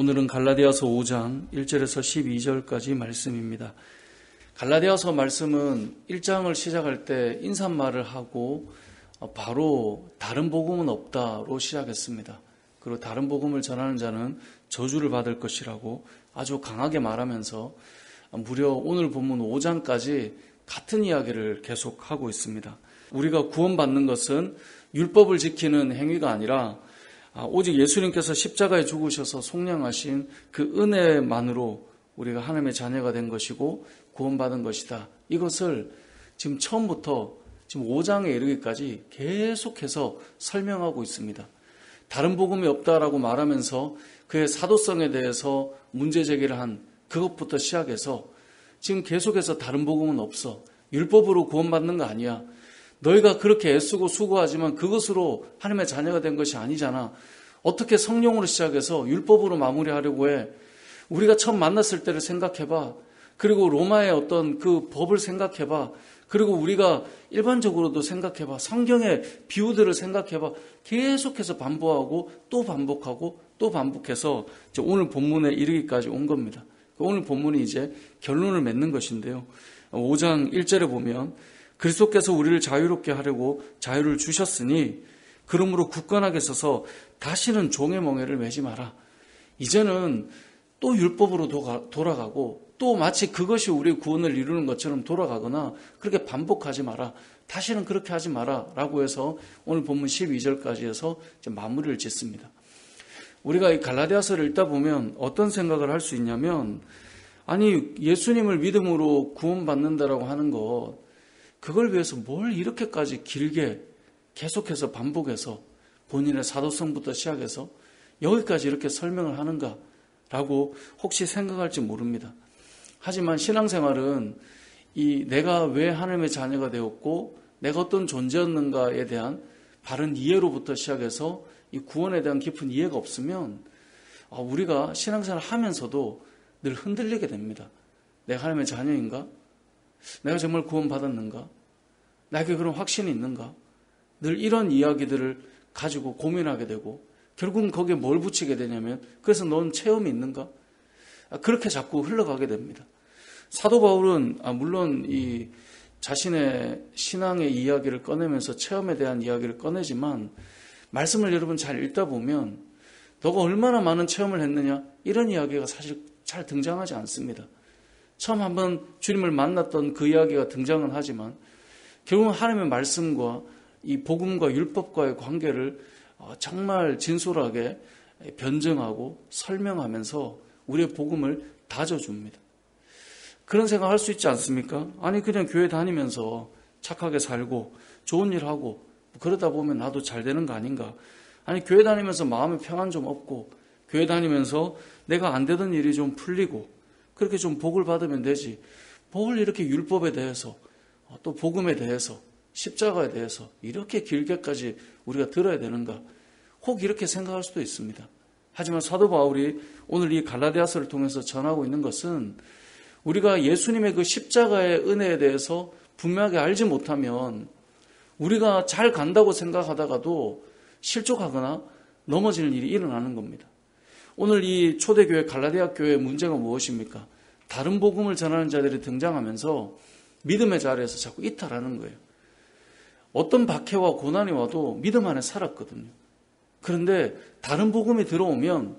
오늘은 갈라디아서 5장 1절에서 12절까지 말씀입니다. 갈라디아서 말씀은 1장을 시작할 때 인사말을 하고 바로 다른 복음은 없다로 시작했습니다. 그리고 다른 복음을 전하는 자는 저주를 받을 것이라고 아주 강하게 말하면서 무려 오늘 본문 5장까지 같은 이야기를 계속하고 있습니다. 우리가 구원받는 것은 율법을 지키는 행위가 아니라 오직 예수님께서 십자가에 죽으셔서 속량하신 그 은혜만으로 우리가 하나님의 자녀가 된 것이고 구원받은 것이다. 이것을 지금 처음부터 지금 5장에 이르기까지 계속해서 설명하고 있습니다. 다른 복음이 없다라고 말하면서 그의 사도성에 대해서 문제 제기를 한 그것부터 시작해서 지금 계속해서 다른 복음은 없어. 율법으로 구원받는 거 아니야. 너희가 그렇게 애쓰고 수고하지만 그것으로 하나님의 자녀가 된 것이 아니잖아. 어떻게 성령으로 시작해서 율법으로 마무리하려고 해. 우리가 처음 만났을 때를 생각해봐. 그리고 로마의 어떤 그 법을 생각해봐. 그리고 우리가 일반적으로도 생각해봐. 성경의 비유들을 생각해봐. 계속해서 반복하고 또 반복하고 또 반복해서 오늘 본문에 이르기까지 온 겁니다. 오늘 본문이 이제 결론을 맺는 것인데요. 5장 1절에 보면 그리스도께서 우리를 자유롭게 하려고 자유를 주셨으니 그러므로 굳건하게 서서 다시는 종의 멍에를 매지 마라. 이제는 또 율법으로 돌아가고 또 마치 그것이 우리의 구원을 이루는 것처럼 돌아가거나 그렇게 반복하지 마라. 다시는 그렇게 하지 마라 라고 해서 오늘 본문 12절까지 해서 마무리를 짓습니다. 우리가 이 갈라디아서를 읽다 보면 어떤 생각을 할 수 있냐면 아니 예수님을 믿음으로 구원받는다라고 하는 것 그걸 위해서 뭘 이렇게까지 길게 계속해서 반복해서 본인의 사도성부터 시작해서 여기까지 이렇게 설명을 하는가라고 혹시 생각할지 모릅니다. 하지만 신앙생활은 이 내가 왜 하나님의 자녀가 되었고 내가 어떤 존재였는가에 대한 바른 이해로부터 시작해서 이 구원에 대한 깊은 이해가 없으면 우리가 신앙생활을 하면서도 늘 흔들리게 됩니다. 내가 하나님의 자녀인가? 내가 정말 구원받았는가? 나에게 그런 확신이 있는가? 늘 이런 이야기들을 가지고 고민하게 되고 결국은 거기에 뭘 붙이게 되냐면 그래서 넌 체험이 있는가? 그렇게 자꾸 흘러가게 됩니다. 사도 바울은 물론 이 자신의 신앙의 이야기를 꺼내면서 체험에 대한 이야기를 꺼내지만 말씀을 여러분 잘 읽다 보면 너가 얼마나 많은 체험을 했느냐 이런 이야기가 사실 잘 등장하지 않습니다. 처음 한번 주님을 만났던 그 이야기가 등장은 하지만 결국은 하나님의 말씀과 이 복음과 율법과의 관계를 정말 진솔하게 변증하고 설명하면서 우리의 복음을 다져줍니다. 그런 생각할 수 있지 않습니까? 아니 그냥 교회 다니면서 착하게 살고 좋은 일 하고 그러다 보면 나도 잘 되는 거 아닌가? 아니 교회 다니면서 마음의 평안 좀 얻고 교회 다니면서 내가 안 되던 일이 좀 풀리고 그렇게 좀 복을 받으면 되지. 뭘 이렇게 율법에 대해서 또 복음에 대해서 십자가에 대해서 이렇게 길게까지 우리가 들어야 되는가? 혹 이렇게 생각할 수도 있습니다. 하지만 사도 바울이 오늘 이 갈라디아서를 통해서 전하고 있는 것은 우리가 예수님의 그 십자가의 은혜에 대해서 분명하게 알지 못하면 우리가 잘 간다고 생각하다가도 실족하거나 넘어지는 일이 일어나는 겁니다. 오늘 이 초대교회 갈라디아 교회의 문제가 무엇입니까? 다른 복음을 전하는 자들이 등장하면서 믿음의 자리에서 자꾸 이탈하는 거예요. 어떤 박해와 고난이 와도 믿음 안에 살았거든요. 그런데 다른 복음이 들어오면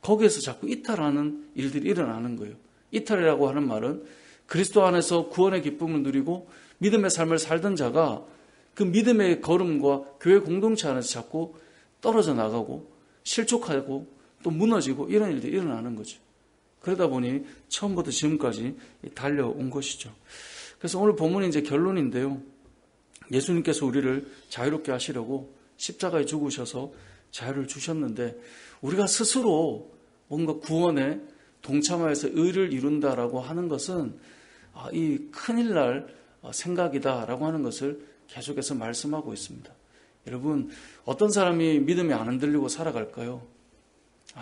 거기에서 자꾸 이탈하는 일들이 일어나는 거예요. 이탈이라고 하는 말은 그리스도 안에서 구원의 기쁨을 누리고 믿음의 삶을 살던 자가 그 믿음의 걸음과 교회 공동체 안에서 자꾸 떨어져 나가고 실족하고 또 무너지고 이런 일들이 일어나는 거죠. 그러다 보니 처음부터 지금까지 달려온 것이죠. 그래서 오늘 본문이 이제 결론인데요. 예수님께서 우리를 자유롭게 하시려고 십자가에 죽으셔서 자유를 주셨는데 우리가 스스로 뭔가 구원에 동참하여서 의를 이룬다라고 하는 것은 이 큰일 날 생각이다라고 하는 것을 계속해서 말씀하고 있습니다. 여러분 어떤 사람이 믿음이 안 흔들리고 살아갈까요?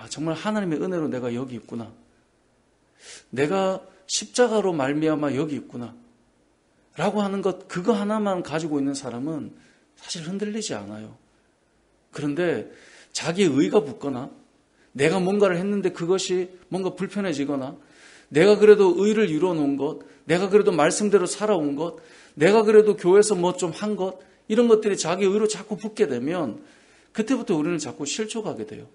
정말 하나님의 은혜로 내가 여기 있구나. 내가 십자가로 말미암아 여기 있구나. 라고 하는 것 그거 하나만 가지고 있는 사람은 사실 흔들리지 않아요. 그런데 자기의 의가 붙거나 내가 뭔가를 했는데 그것이 뭔가 불편해지거나 내가 그래도 의를 이루어 놓은 것, 내가 그래도 말씀대로 살아온 것, 내가 그래도 교회에서 뭐 좀 한 것, 이런 것들이 자기 의로 자꾸 붙게 되면 그때부터 우리는 자꾸 실족하게 돼요.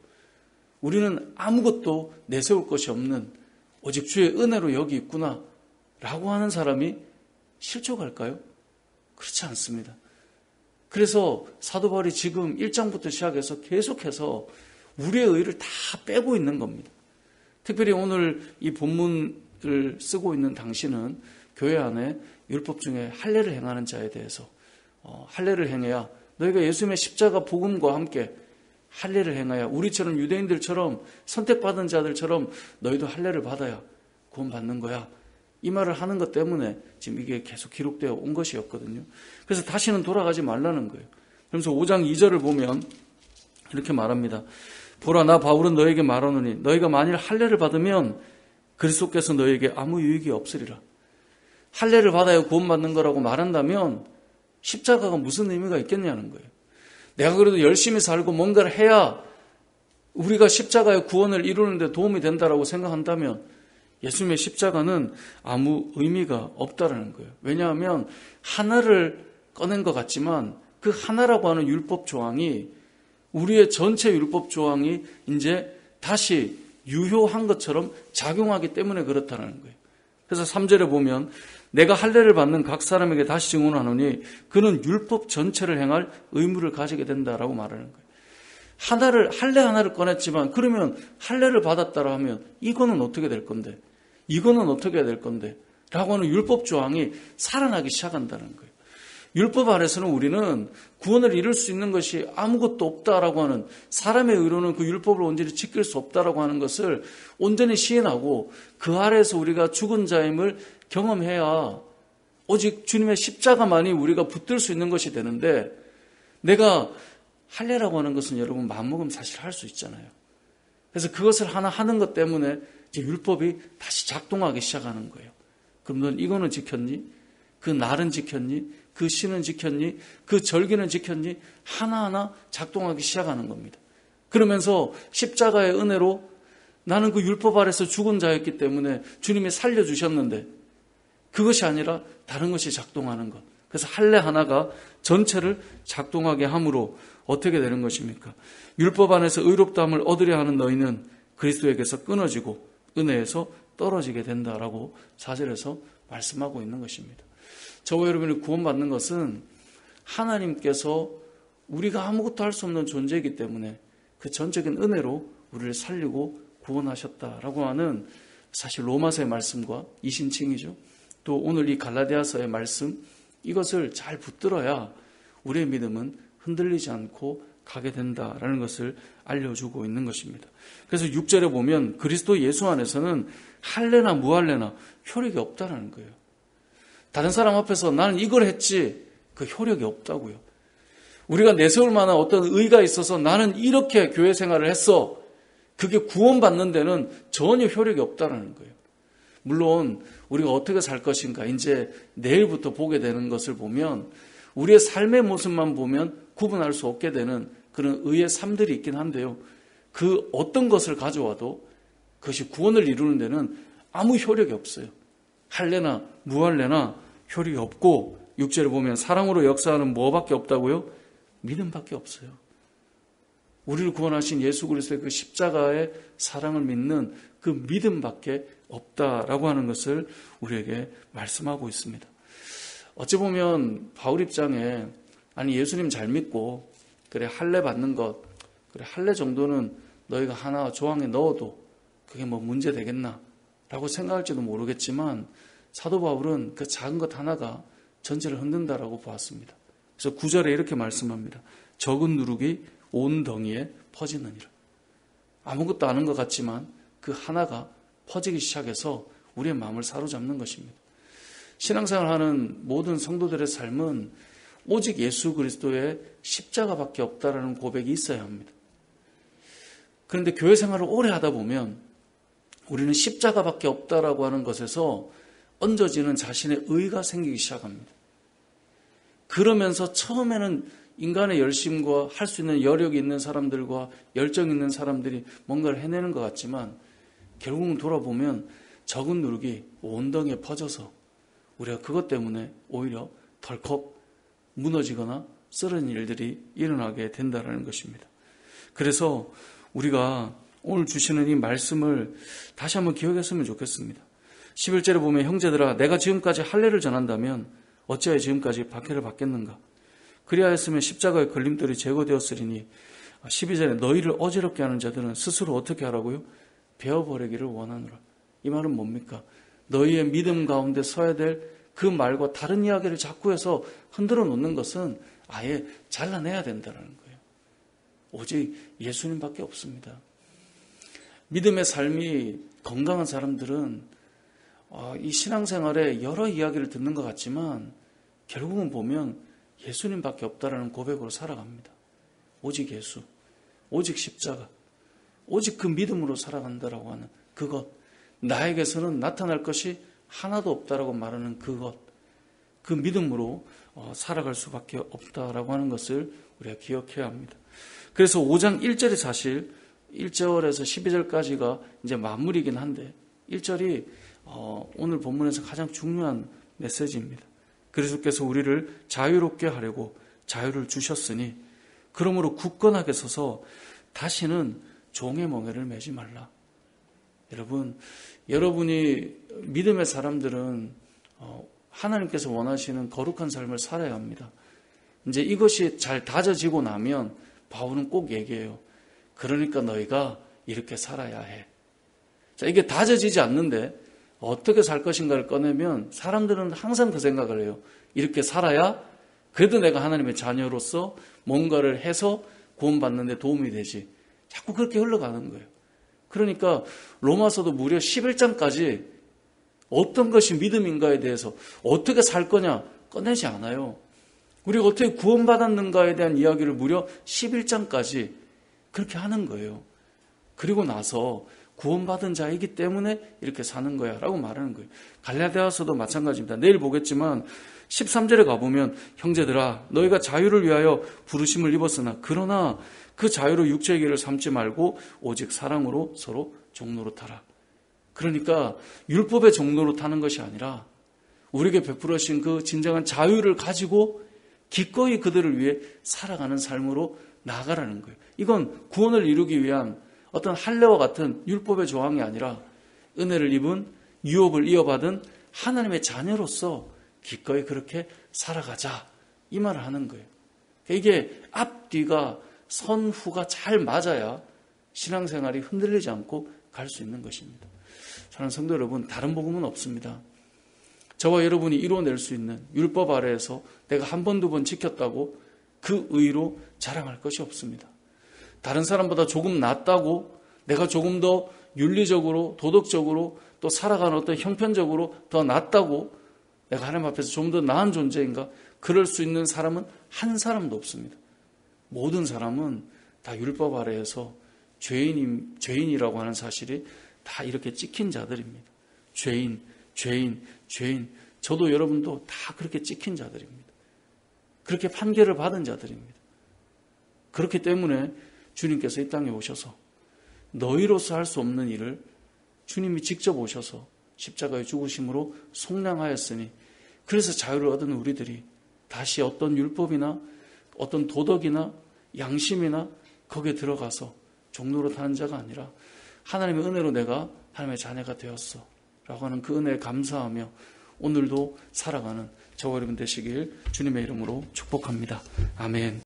우리는 아무것도 내세울 것이 없는 오직 주의 은혜로 여기 있구나 라고 하는 사람이 실족할까요? 그렇지 않습니다. 그래서 사도 바울이 지금 1장부터 시작해서 계속해서 우리의 의를 다 빼고 있는 겁니다. 특별히 오늘 이 본문을 쓰고 있는 당신은 교회 안에 율법 중에 할례를 행하는 자에 대해서 할례를 행해야 너희가 예수님의 십자가 복음과 함께 할례를 행하여 우리처럼 유대인들처럼 선택받은 자들처럼 너희도 할례를 받아야 구원받는 거야. 이 말을 하는 것 때문에 지금 이게 계속 기록되어 온 것이었거든요. 그래서 다시는 돌아가지 말라는 거예요. 그러면서 5장 2절을 보면 이렇게 말합니다. 보라, 나 바울은 너에게 말하노니 너희가 만일 할례를 받으면 그리스도께서 너에게 아무 유익이 없으리라. 할례를 받아야 구원받는 거라고 말한다면 십자가가 무슨 의미가 있겠냐는 거예요. 내가 그래도 열심히 살고 뭔가를 해야 우리가 십자가의 구원을 이루는 데 도움이 된다라고 생각한다면 예수님의 십자가는 아무 의미가 없다라는 거예요. 왜냐하면 하나를 꺼낸 것 같지만 그 하나라고 하는 율법 조항이 우리의 전체 율법 조항이 이제 다시 유효한 것처럼 작용하기 때문에 그렇다는 거예요. 그래서 3절에 보면 내가 할례를 받는 각 사람에게 다시 증언하노니 그는 율법 전체를 행할 의무를 가지게 된다라고 말하는 거예요. 할례 하나를 꺼냈지만 그러면 할례를 받았다라 하면 이거는 어떻게 될 건데? 이거는 어떻게 해야 될 건데? 라고 하는 율법 조항이 살아나기 시작한다는 거예요. 율법 아래서는 우리는 구원을 이룰 수 있는 것이 아무것도 없다라고 하는 사람의 의로는 그 율법을 온전히 지킬 수 없다라고 하는 것을 온전히 시인하고 그 아래에서 우리가 죽은 자임을 경험해야 오직 주님의 십자가만이 우리가 붙들 수 있는 것이 되는데 내가 할례라고 하는 것은 여러분 마음먹으면 사실 할 수 있잖아요. 그래서 그것을 하나 하는 것 때문에 이제 율법이 다시 작동하기 시작하는 거예요. 그럼 넌 이거는 지켰니? 그 날은 지켰니? 그 시는 지켰니? 그 절기는 지켰니? 하나하나 작동하기 시작하는 겁니다. 그러면서 십자가의 은혜로 나는 그 율법 아래서 죽은 자였기 때문에 주님이 살려주셨는데 그것이 아니라 다른 것이 작동하는 것. 그래서 할례 하나가 전체를 작동하게 함으로 어떻게 되는 것입니까? 율법 안에서 의롭다함을 얻으려 하는 너희는 그리스도에게서 끊어지고 은혜에서 떨어지게 된다라고 4절에서 말씀하고 있는 것입니다. 저와 여러분이 구원받는 것은 하나님께서 우리가 아무것도 할 수 없는 존재이기 때문에 그 전적인 은혜로 우리를 살리고 구원하셨다라고 하는 사실 로마서의 말씀과 이신칭이죠. 또 오늘 이 갈라디아서의 말씀 이것을 잘 붙들어야 우리의 믿음은 흔들리지 않고 가게 된다라는 것을 알려주고 있는 것입니다. 그래서 6절에 보면 그리스도 예수 안에서는 할례나 무할례나 효력이 없다는 거예요. 다른 사람 앞에서 나는 이걸 했지 그 효력이 없다고요. 우리가 내세울 만한 어떤 의가 있어서 나는 이렇게 교회 생활을 했어. 그게 구원받는 데는 전혀 효력이 없다는 거예요. 물론 우리가 어떻게 살 것인가 이제 내일부터 보게 되는 것을 보면 우리의 삶의 모습만 보면 구분할 수 없게 되는 그런 의의 삶들이 있긴 한데요. 그 어떤 것을 가져와도 그것이 구원을 이루는 데는 아무 효력이 없어요. 할례나 무할례나 효력이 없고 6절에 보면 사랑으로 역사하는 뭐밖에 없다고요? 믿음밖에 없어요. 우리를 구원하신 예수 그리스도의 그 십자가의 사랑을 믿는 그 믿음밖에 없다라고 하는 것을 우리에게 말씀하고 있습니다. 어찌 보면 바울 입장에 아니 예수님 잘 믿고 그래 할례 받는 것 그래 할례 정도는 너희가 하나 조항에 넣어도 그게 뭐 문제 되겠나 라고 생각할지도 모르겠지만 사도 바울은 그 작은 것 하나가 전체를 흔든다라고 보았습니다. 그래서 9절에 이렇게 말씀합니다. 적은 누룩이 온 덩이에 퍼지느니라. 아무것도 아는 것 같지만 그 하나가 퍼지기 시작해서 우리의 마음을 사로잡는 것입니다. 신앙생활하는 모든 성도들의 삶은 오직 예수 그리스도의 십자가밖에 없다라는 고백이 있어야 합니다. 그런데 교회 생활을 오래 하다 보면 우리는 십자가밖에 없다라고 하는 것에서 얹어지는 자신의 의가 생기기 시작합니다. 그러면서 처음에는 인간의 열심과 할 수 있는 여력이 있는 사람들과 열정 있는 사람들이 뭔가를 해내는 것 같지만 결국은 돌아보면 적은 누룩이 온 덩이에 퍼져서 우리가 그것 때문에 오히려 덜컥 무너지거나 쓰러진 일들이 일어나게 된다는 것입니다. 그래서 우리가 오늘 주시는 이 말씀을 다시 한번 기억했으면 좋겠습니다. 11절에 보면 형제들아 내가 지금까지 할례를 전한다면 어찌하여 지금까지 박해를 받겠는가. 그리하였으면 십자가의 걸림돌이 제거되었으리니 12절에 너희를 어지럽게 하는 자들은 스스로 어떻게 하라고요? 베어버리기를 원하노라. 이 말은 뭡니까? 너희의 믿음 가운데 서야 될 그 말과 다른 이야기를 자꾸 해서 흔들어 놓는 것은 아예 잘라내야 된다는 거예요. 오직 예수님밖에 없습니다. 믿음의 삶이 건강한 사람들은 이 신앙생활에 여러 이야기를 듣는 것 같지만 결국은 보면 예수님밖에 없다라는 고백으로 살아갑니다. 오직 예수, 오직 십자가, 오직 그 믿음으로 살아간다라고 하는 그것, 나에게서는 나타날 것이 하나도 없다라고 말하는 그것, 그 믿음으로 살아갈 수밖에 없다라고 하는 것을 우리가 기억해야 합니다. 그래서 5장 1절이 사실 1절에서 12절까지가 이제 마무리이긴 한데 1절이 오늘 본문에서 가장 중요한 메시지입니다. 그리스도께서 우리를 자유롭게 하려고 자유를 주셨으니 그러므로 굳건하게 서서 다시는 종의 멍에를 매지 말라. 여러분이 믿음의 사람들은 하나님께서 원하시는 거룩한 삶을 살아야 합니다. 이제 이것이 잘 다져지고 나면 바울은 꼭 얘기해요. 그러니까 너희가 이렇게 살아야 해. 자, 이게 다져지지 않는데 어떻게 살 것인가를 꺼내면 사람들은 항상 그 생각을 해요. 이렇게 살아야 그래도 내가 하나님의 자녀로서 뭔가를 해서 구원받는 데 도움이 되지. 자꾸 그렇게 흘러가는 거예요. 그러니까 로마서도 무려 11장까지 어떤 것이 믿음인가에 대해서 어떻게 살 거냐 꺼내지 않아요. 우리가 어떻게 구원받았는가에 대한 이야기를 무려 11장까지 그렇게 하는 거예요. 그리고 나서 구원받은 자이기 때문에 이렇게 사는 거야 라고 말하는 거예요. 갈라디아서도 마찬가지입니다. 내일 보겠지만 13절에 가보면 형제들아 너희가 자유를 위하여 부르심을 입었으나 그러나 그 자유로 육체의 길을 삼지 말고 오직 사랑으로 서로 종로로 타라. 그러니까 율법의 종로로 타는 것이 아니라 우리에게 베풀으신 그 진정한 자유를 가지고 기꺼이 그들을 위해 살아가는 삶으로 나아가라는 거예요. 이건 구원을 이루기 위한 어떤 할례와 같은 율법의 조항이 아니라 은혜를 입은 유업을 이어받은 하나님의 자녀로서 기꺼이 그렇게 살아가자 이 말을 하는 거예요. 이게 앞뒤가 선후가 잘 맞아야 신앙생활이 흔들리지 않고 갈 수 있는 것입니다. 사랑하는 성도 여러분, 다른 복음은 없습니다. 저와 여러분이 이루어낼 수 있는 율법 아래에서 내가 한 번, 두 번 지켰다고 그 의로 자랑할 것이 없습니다. 다른 사람보다 조금 낫다고 내가 조금 더 윤리적으로 도덕적으로 또 살아가는 어떤 형편적으로 더 낫다고 내가 하나님 앞에서 좀 더 나은 존재인가 그럴 수 있는 사람은 한 사람도 없습니다. 모든 사람은 다 율법 아래에서 죄인이라고 하는 사실이 다 이렇게 찍힌 자들입니다. 죄인. 저도 여러분도 다 그렇게 찍힌 자들입니다. 그렇게 판결을 받은 자들입니다. 그렇기 때문에 주님께서 이 땅에 오셔서 너희로서 할 수 없는 일을 주님이 직접 오셔서 십자가의 죽으심으로 속량하였으니 그래서 자유를 얻은 우리들이 다시 어떤 율법이나 어떤 도덕이나 양심이나 거기에 들어가서 종로로 타는 자가 아니라 하나님의 은혜로 내가 하나님의 자녀가 되었어 라고 하는 그 은혜에 감사하며 오늘도 살아가는 저와 여러분 되시길 주님의 이름으로 축복합니다. 아멘.